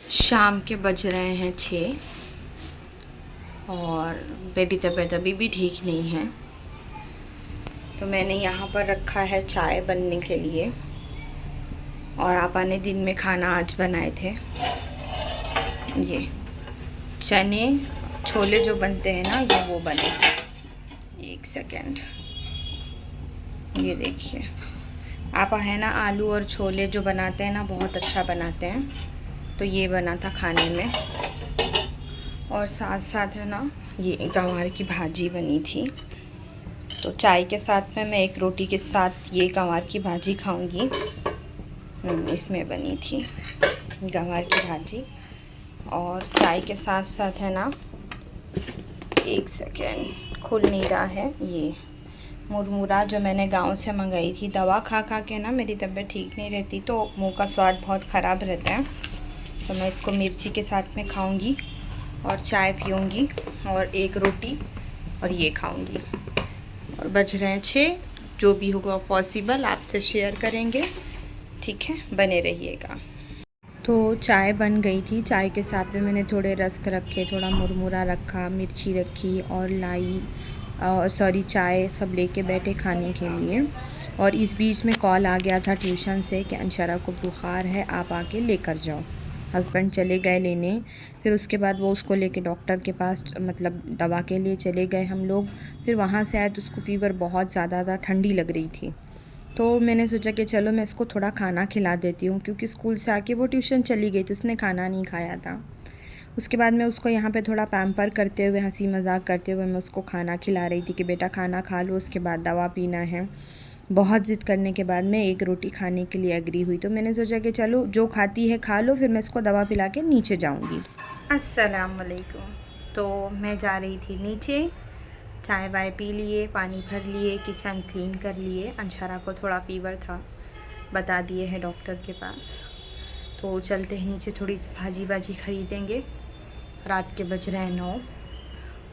शाम के बज रहे हैं 6 और मेरी तबीयत अभी भी ठीक नहीं है। तो मैंने यहाँ पर रखा है चाय बनने के लिए और आपा ने दिन में खाना आज बनाए थे ये चने छोले जो बनते हैं ना, ये वो बने। एक सेकेंड, ये देखिए। आपा है ना आलू और छोले जो बनाते हैं ना, बहुत अच्छा बनाते हैं। तो ये बना था खाने में और साथ साथ है ना ये गंवार की भाजी बनी थी। तो चाय के साथ में मैं एक रोटी के साथ ये गंवार की भाजी खाऊंगी। इसमें बनी थी गंवार की भाजी और चाय के साथ साथ है ना, एक सेकेंड, खुल नहीं रहा है, ये मुरमुरा जो मैंने गांव से मंगाई थी। दवा खा खा के ना मेरी तबीयत ठीक नहीं रहती, तो मुंह का स्वाद बहुत ख़राब रहता है। तो मैं इसको मिर्ची के साथ में खाऊंगी और चाय पीऊँगी और एक रोटी और ये खाऊंगी। और बज रहे हैं 6, जो भी होगा पॉसिबल आपसे शेयर करेंगे, ठीक है, बने रहिएगा। तो चाय बन गई थी। चाय के साथ में मैंने थोड़े रस्क रखे, थोड़ा मुरमुरा रखा, मिर्ची रखी और लाई सॉरी चाय सब लेके बैठे खाने के लिए। और इस बीच में कॉल आ गया था ट्यूशन से कि अंशरा को बुखार है, आप आके लेकर जाओ। हस्बैंड चले गए लेने, फिर उसके बाद वो उसको लेके डॉक्टर के पास मतलब दवा के लिए चले गए हम लोग। फिर वहाँ से आए तो उसको फ़ीवर बहुत ज़्यादा था, ठंडी लग रही थी। तो मैंने सोचा कि चलो मैं इसको थोड़ा खाना खिला देती हूँ, क्योंकि स्कूल से आके वो ट्यूशन चली गई तो उसने खाना नहीं खाया था। उसके बाद मैं उसको यहाँ पे थोड़ा पैम्पर करते हुए, हंसी मजाक करते हुए मैं उसको खाना खिला रही थी कि बेटा खाना खा लो, उसके बाद दवा पीना है। बहुत ज़िद करने के बाद मैं एक रोटी खाने के लिए एग्री हुई। तो मैंने सोचा कि चलो जो खाती है खा लो, फिर मैं इसको दवा पिला के नीचे जाऊँगी। अस्सलाम वालेकुम। तो मैं जा रही थी नीचे, चाय वाय पी लिए, पानी भर लिए, किचन क्लीन कर लिए। अंशरा को थोड़ा फ़ीवर था, बता दिए हैं डॉक्टर के पास। तो चलते हैं नीचे, थोड़ी सी भाजी वाजी ख़रीदेंगे। रात के बज रहे हैं 9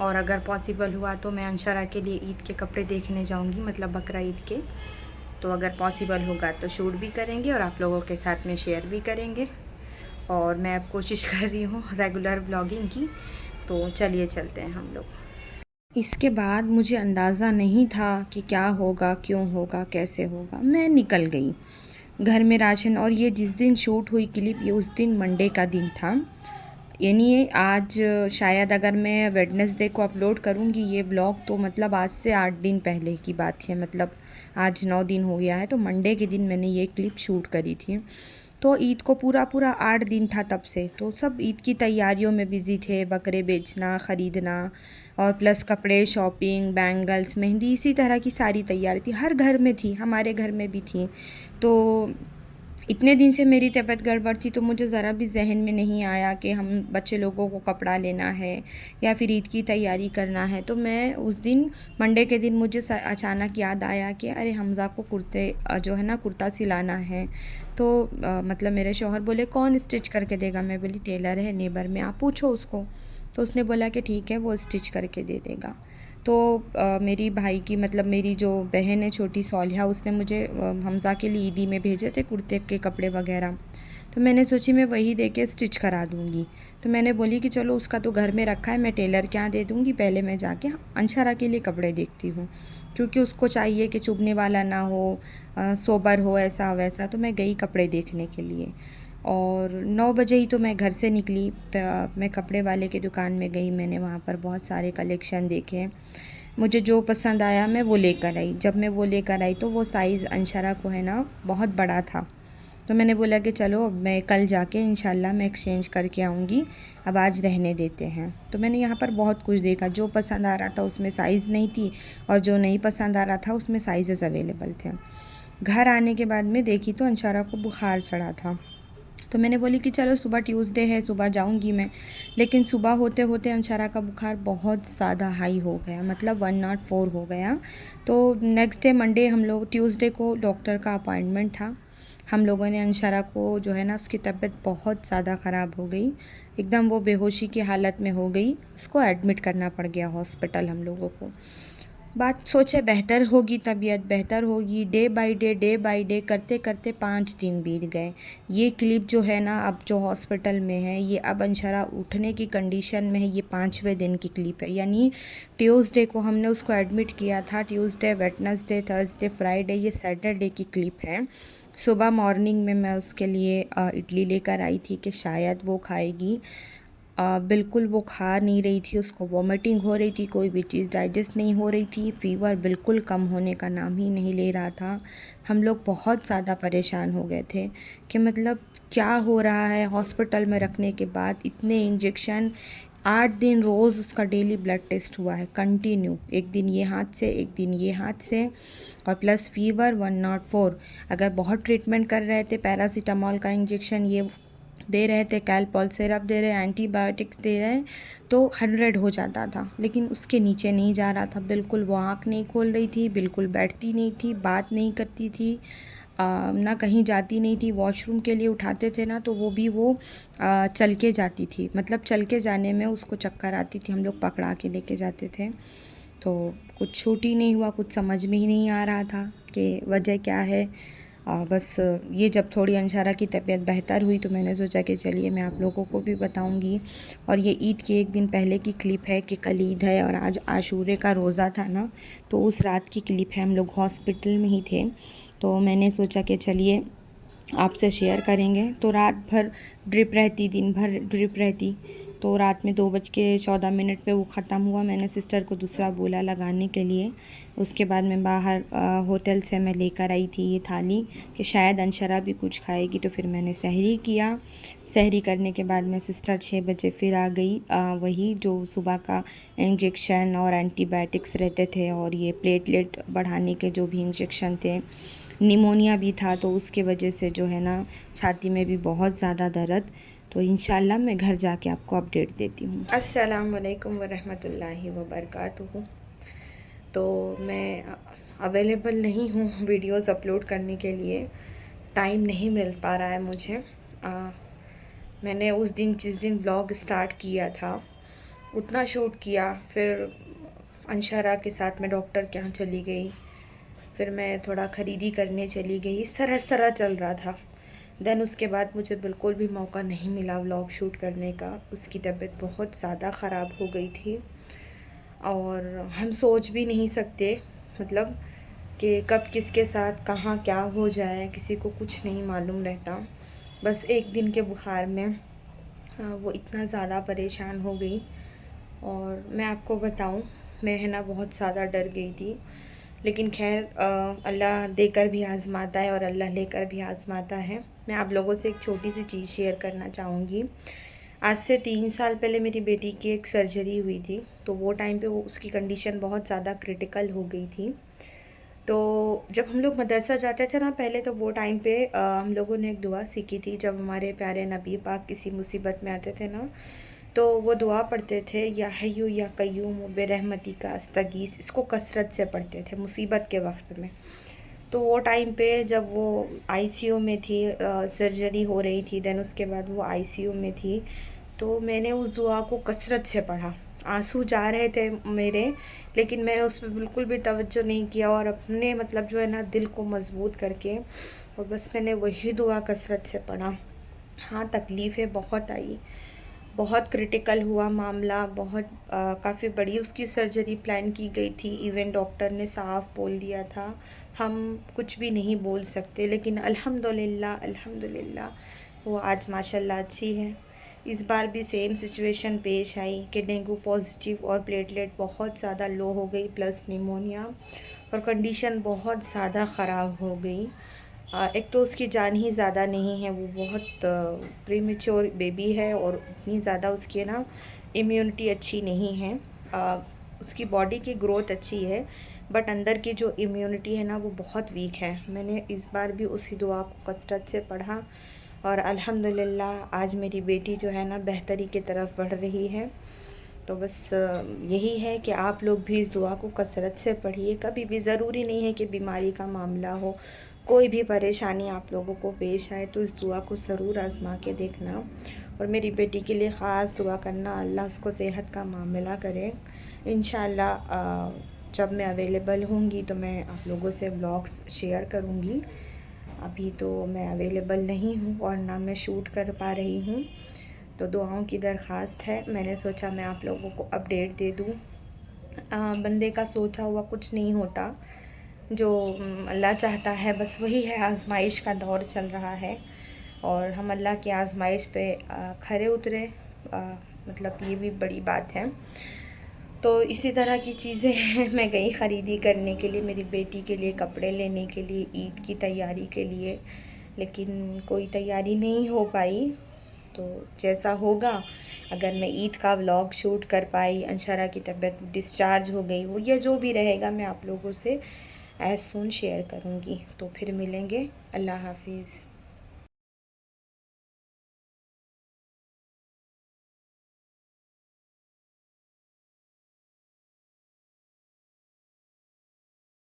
और अगर पॉसिबल हुआ तो मैं अंशरा के लिए ईद के कपड़े देखने जाऊंगी, मतलब बकरा ईद के। तो अगर पॉसिबल होगा तो शूट भी करेंगे और आप लोगों के साथ में शेयर भी करेंगे। और मैं अब कोशिश कर रही हूँ रेगुलर ब्लॉगिंग की। तो चलिए चलते हैं हम लोग। इसके बाद मुझे अंदाज़ा नहीं था कि क्या होगा, क्यों होगा, कैसे होगा। मैं निकल गई घर में राशन। और ये जिस दिन शूट हुई क्लिप, ये उस दिन मंडे का दिन था। यानी आज शायद अगर मैं वेडनेसडे को अपलोड करूँगी ये ब्लॉग, तो मतलब आज से 8 दिन पहले की बात है। मतलब आज 9 दिन हो गया है, तो मंडे के दिन मैंने ये क्लिप शूट करी थी। तो ईद को पूरा पूरा 8 दिन था तब से। तो सब ईद की तैयारियों में बिज़ी थे, बकरे बेचना, ख़रीदना और प्लस कपड़े, शॉपिंग, बैंगल्स, मेहंदी, इसी तरह की सारी तैयारी थी। हर घर में थी, हमारे घर में भी थी। तो इतने दिन से मेरी तबीयत गड़बड़ थी, तो मुझे ज़रा भी जहन में नहीं आया कि हम बच्चे लोगों को कपड़ा लेना है या फिर ईद की तैयारी करना है। तो मैं उस दिन मंडे के दिन मुझे अचानक याद आया कि अरे हमज़ा को कुर्ते जो है ना कुर्ता सिलाना है। तो मतलब मेरे शौहर बोले कौन स्टिच करके देगा। मैं बोली टेलर है नेबर में, आप पूछो उसको। तो उसने बोला कि ठीक है, वो स्टिच करके दे देगा। तो मेरी भाई की मतलब मेरी जो बहन है छोटी सौलिहा, उसने मुझे हमज़ा के लिए ईदी में भेजे थे कुर्ते के कपड़े वगैरह। तो मैंने सोची मैं वही दे के स्टिच करा दूँगी। तो मैंने बोली कि चलो उसका तो घर में रखा है, मैं टेलर के यहाँ दे दूँगी, पहले मैं जाके अंशरा के लिए कपड़े देखती हूँ, क्योंकि उसको चाहिए कि चुभने वाला ना हो, सोबर हो, ऐसा वैसा। तो मैं गई कपड़े देखने के लिए और 9 बजे ही तो मैं घर से निकली। मैं कपड़े वाले की दुकान में गई, मैंने वहाँ पर बहुत सारे कलेक्शन देखे। मुझे जो पसंद आया मैं वो लेकर आई। जब मैं वो लेकर आई तो वो साइज़ अंशरा को है ना बहुत बड़ा था। तो मैंने बोला कि चलो अब मैं कल जाके इंशाल्लाह मैं एक्सचेंज करके आऊँगी, अब आज रहने देते हैं। तो मैंने यहाँ पर बहुत कुछ देखा, जो पसंद आ रहा था उसमें साइज़ नहीं थी और जो नहीं पसंद आ रहा था उसमें साइज़ेस अवेलेबल थे। घर आने के बाद में देखी तो अंशरा को बुखार चढ़ा था। तो मैंने बोली कि चलो सुबह ट्यूसडे है, सुबह जाऊंगी मैं। लेकिन सुबह होते होते अंशरा का बुखार बहुत ज़्यादा हाई हो गया, मतलब 104 हो गया। तो नेक्स्ट डे मंडे हम लोग, ट्यूसडे को डॉक्टर का अपॉइंटमेंट था। हम लोगों ने अंशरा को जो है ना, उसकी तबीयत बहुत ज़्यादा ख़राब हो गई, एकदम वो बेहोशी की हालत में हो गई। उसको एडमिट करना पड़ गया हॉस्पिटल हम लोगों को। बात सोचे बेहतर होगी, तबीयत बेहतर होगी। डे बाय डे करते करते 5 दिन बीत गए। ये क्लिप जो है ना, अब जो हॉस्पिटल में है, ये अब अंशरा उठने की कंडीशन में है। ये 5वें दिन की क्लिप है, यानी ट्यूसडे को हमने उसको एडमिट किया था। ट्यूसडे, वेडनेसडे, थर्सडे, फ्राइडे, ये सैटरडे की क्लिप है। सुबह मॉर्निंग में मैं उसके लिए इडली लेकर आई थी कि शायद वो खाएगी। बिल्कुल वो खा नहीं रही थी, उसको वॉमिटिंग हो रही थी, कोई भी चीज़ डाइजेस्ट नहीं हो रही थी। फ़ीवर बिल्कुल कम होने का नाम ही नहीं ले रहा था। हम लोग बहुत ज़्यादा परेशान हो गए थे कि मतलब क्या हो रहा है। हॉस्पिटल में रखने के बाद इतने इंजेक्शन, 8 दिन रोज़ उसका डेली ब्लड टेस्ट हुआ है कंटिन्यू। एक दिन ये हाथ से, एक दिन ये हाथ से, और प्लस फ़ीवर 104। अगर बहुत ट्रीटमेंट कर रहे थे, पैरासीटामॉल का इंजेक्शन ये दे रहे थे, कैलपॉल सिरप दे रहे, एंटीबायोटिक्स दे रहे, तो 100 हो जाता था, लेकिन उसके नीचे नहीं जा रहा था। बिल्कुल वो आँख नहीं खोल रही थी, बिल्कुल बैठती नहीं थी, बात नहीं करती थी, ना कहीं जाती नहीं थी। वॉशरूम के लिए उठाते थे ना, तो वो भी वो चल के जाती थी। मतलब चल के जाने में उसको चक्कर आती थी, हम लोग पकड़ा के लेके जाते थे। तो कुछ छूट ही नहीं हुआ, कुछ समझ में ही नहीं आ रहा था कि वजह क्या है। बस ये जब थोड़ी अंशारा की तबीयत बेहतर हुई तो मैंने सोचा कि चलिए मैं आप लोगों को भी बताऊंगी। और ये ईद के एक दिन पहले की क्लिप है कि कल ईद है और आज आशूरे का रोज़ा था ना, तो उस रात की क्लिप है। हम लोग हॉस्पिटल में ही थे, तो मैंने सोचा कि चलिए आपसे शेयर करेंगे। तो रात भर ड्रिप रहती, दिन भर ड्रिप रहती, तो रात में 2:14 पे वो ख़त्म हुआ। मैंने सिस्टर को दूसरा बोला लगाने के लिए। उसके बाद मैं बाहर होटल से मैं लेकर आई थी ये थाली कि शायद अंशरा भी कुछ खाएगी, तो फिर मैंने सहरी किया। सहरी करने के बाद मैं सिस्टर 6 बजे फिर आ गई। वही जो सुबह का इंजेक्शन और एंटीबायोटिक्स रहते थे, और ये प्लेटलेट बढ़ाने के जो भी इंजेक्शन थे, निमोनिया भी था, तो उसके वजह से जो है ना छाती में भी बहुत ज़्यादा दर्द। तो इंशाल्लाह मैं घर जाके आपको अपडेट देती हूँ। अस्सलाम वालेकुम वरहमतुल्लाहि वबरकातुहू। तो मैं अवेलेबल नहीं हूँ वीडियोस अपलोड करने के लिए, टाइम नहीं मिल पा रहा है मुझे। मैंने उस दिन जिस दिन व्लॉग स्टार्ट किया था उतना शूट किया, फिर अंशरा के साथ मैं डॉक्टर के यहाँ चली गई, फिर मैं थोड़ा ख़रीदी करने चली गई। इस तरह चल रहा था। देन उसके बाद मुझे बिल्कुल भी मौका नहीं मिला व्लॉग शूट करने का। उसकी तबीयत बहुत ज़्यादा ख़राब हो गई थी, और हम सोच भी नहीं सकते मतलब कि कब किसके साथ कहाँ क्या हो जाए, किसी को कुछ नहीं मालूम रहता। बस एक दिन के बुखार में वो इतना ज़्यादा परेशान हो गई, और मैं आपको बताऊं, मैं है ना बहुत ज़्यादा डर गई थी। लेकिन खैर अल्लाह देकर भी आज़माता है और अल्लाह लेकर भी आज़माता है। मैं आप लोगों से एक छोटी सी चीज़ शेयर करना चाहूँगी। आज से 3 साल पहले मेरी बेटी की एक सर्जरी हुई थी, तो वो टाइम पे वो उसकी कंडीशन बहुत ज़्यादा क्रिटिकल हो गई थी। तो जब हम लोग मदरसा जाते थे ना पहले, तो वो टाइम पे हम लोगों ने एक दुआ सीखी थी। जब हमारे प्यारे नबी पाक किसी मुसीबत में आते थे ना, तो वो दुआ पढ़ते थे, या हय्यू या कय्यूम बेरहमती का अस्तगीस। इसको कसरत से पढ़ते थे मुसीबत के वक्त में। तो वो टाइम पे जब वो आईसीयू में थी, सर्जरी हो रही थी, देन उसके बाद वो आईसीयू में थी, तो मैंने उस दुआ को कसरत से पढ़ा। आंसू जा रहे थे मेरे, लेकिन मैंने उस पर बिल्कुल भी तवज्जो नहीं किया, और अपने मतलब जो है ना दिल को मजबूत करके, और बस मैंने वही दुआ कसरत से पढ़ा। हाँ, तकलीफ़ें बहुत आई, बहुत क्रिटिकल हुआ मामला, बहुत काफ़ी बड़ी उसकी सर्जरी प्लान की गई थी। इवन डॉक्टर ने साफ बोल दिया था हम कुछ भी नहीं बोल सकते, लेकिन अल्हम्दुलिल्लाह वो आज माशाल्लाह अच्छी है। इस बार भी सेम सिचुएशन पेश आई कि डेंगू पॉजिटिव और प्लेटलेट बहुत ज़्यादा लो हो गई, प्लस निमोनिया, और कंडीशन बहुत ज़्यादा ख़राब हो गई। एक तो उसकी जान ही ज़्यादा नहीं है, वो बहुत प्रीमेच्योर बेबी है, और उतनी ज़्यादा उसकी है ना इम्यूनिटी अच्छी नहीं है। उसकी बॉडी की ग्रोथ अच्छी है, बट अंदर की जो इम्यूनिटी है ना वो बहुत वीक है। मैंने इस बार भी उसी दुआ को कसरत से पढ़ा, और अल्हम्दुलिल्लाह आज मेरी बेटी जो है ना बेहतरी की तरफ बढ़ रही है। तो बस यही है कि आप लोग भी इस दुआ को कसरत से पढ़िए। कभी भी ज़रूरी नहीं है कि बीमारी का मामला हो, कोई भी परेशानी आप लोगों को पेश आए तो इस दुआ को ज़रूर आज़मा के देखना। और मेरी बेटी के लिए ख़ास दुआ करना, अल्लाह उसको सेहत का मामला करे। इंशाअल्लाह जब मैं अवेलेबल होंगी तो मैं आप लोगों से व्लॉग्स शेयर करूँगी। अभी तो मैं अवेलेबल नहीं हूँ और ना मैं शूट कर पा रही हूँ, तो दुआओं की दरख्वास्त है। मैंने सोचा मैं आप लोगों को अपडेट दे दूँ। बंदे का सोचा हुआ कुछ नहीं होता, जो अल्लाह चाहता है बस वही है। आजमाइश का दौर चल रहा है और हम अल्लाह की आजमाइश पे खरे उतरे, मतलब ये भी बड़ी बात है। तो इसी तरह की चीज़ें मैं गई ख़रीदी करने के लिए, मेरी बेटी के लिए कपड़े लेने के लिए, ईद की तैयारी के लिए, लेकिन कोई तैयारी नहीं हो पाई। तो जैसा होगा, अगर मैं ईद का व्लॉग शूट कर पाई, अंशरा की तबीयत डिस्चार्ज हो गई, वो या जो भी रहेगा मैं आप लोगों से एज़ सून शेयर करूँगी। तो फिर मिलेंगे। अल्लाह हाफिज़।